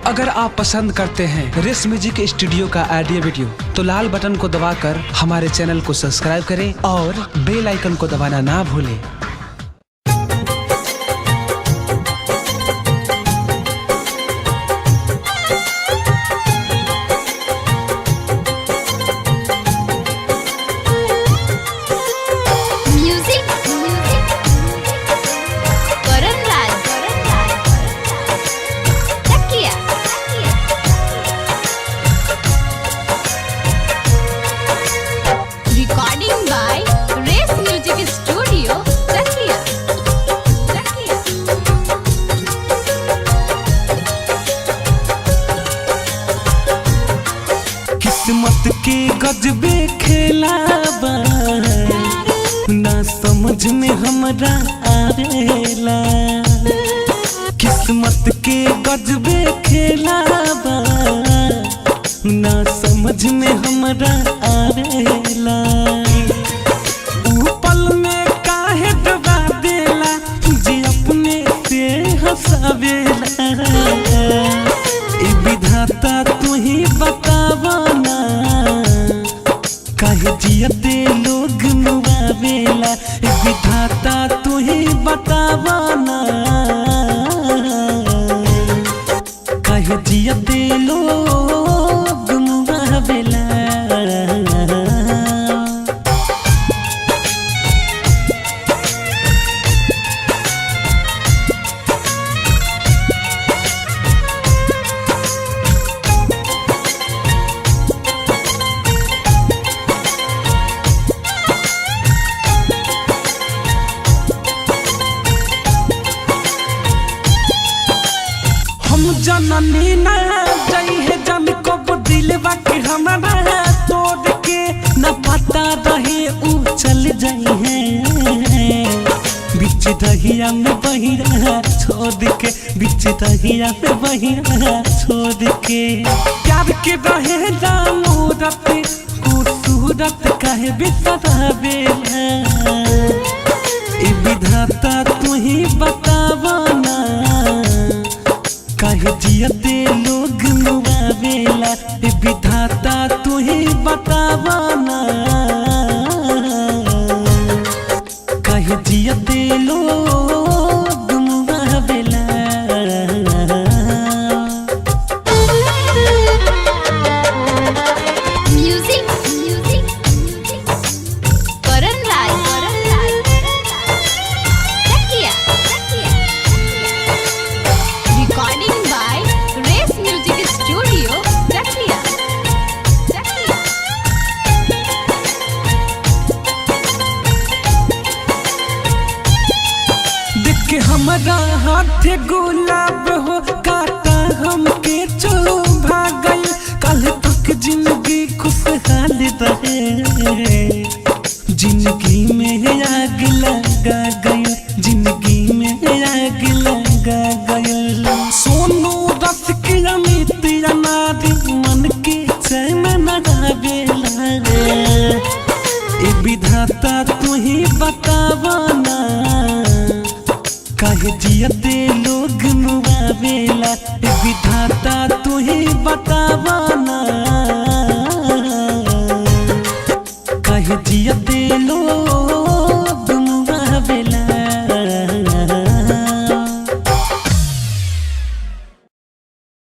अगर आप पसंद करते हैं रेस म्यूजिक स्टूडियो का ऑडियो वीडियो तो लाल बटन को दबाकर हमारे चैनल को सब्सक्राइब करें और बेल आइकन को दबाना ना भूलें। किस्मत के गजबे खेला बा ना समझ में हमरा आवेला। किस्मत के गजबे खेला बा ना समझ में हमरा आवेला। पल में काहे दबा देला जी अपने से हंसावेला। ए विधाता तू ही बतावा ना काहे जियते लोग मुआवेला। ए विधाता तू ही बतावा ना काहे जियते लोग मुआवेला। जननी ना जाई है जन को दिलवा के हमारा तोड़ के न पता रहे ऊ चल जाई है। बीच दहिया में बहिरा छोड़ के बीच दहिया में बहिरा छोड़ के प्यार के रहे मूरत खूबसूरत कहे बिसरावेला। ए विधाता तू ही बतावा ना काहे जियते लोग मुआवेला। ए विधाता तू ही बतावा ना काहे जियते लोग मुआवेला। हमारा हाथ गुलाब हो काटा हमके चुभा गई। कल तक जिंदगी खुशहाल रहे जिंदगी में आग लगा गई। जिंदगी में आग लगा गई। सोनू रस की अमित नारी मन के चैन न आवेला। ए विधाता तू ही बतावा ना काहे जियते लोग मुआवेला। ए विधाता तू ही बतावा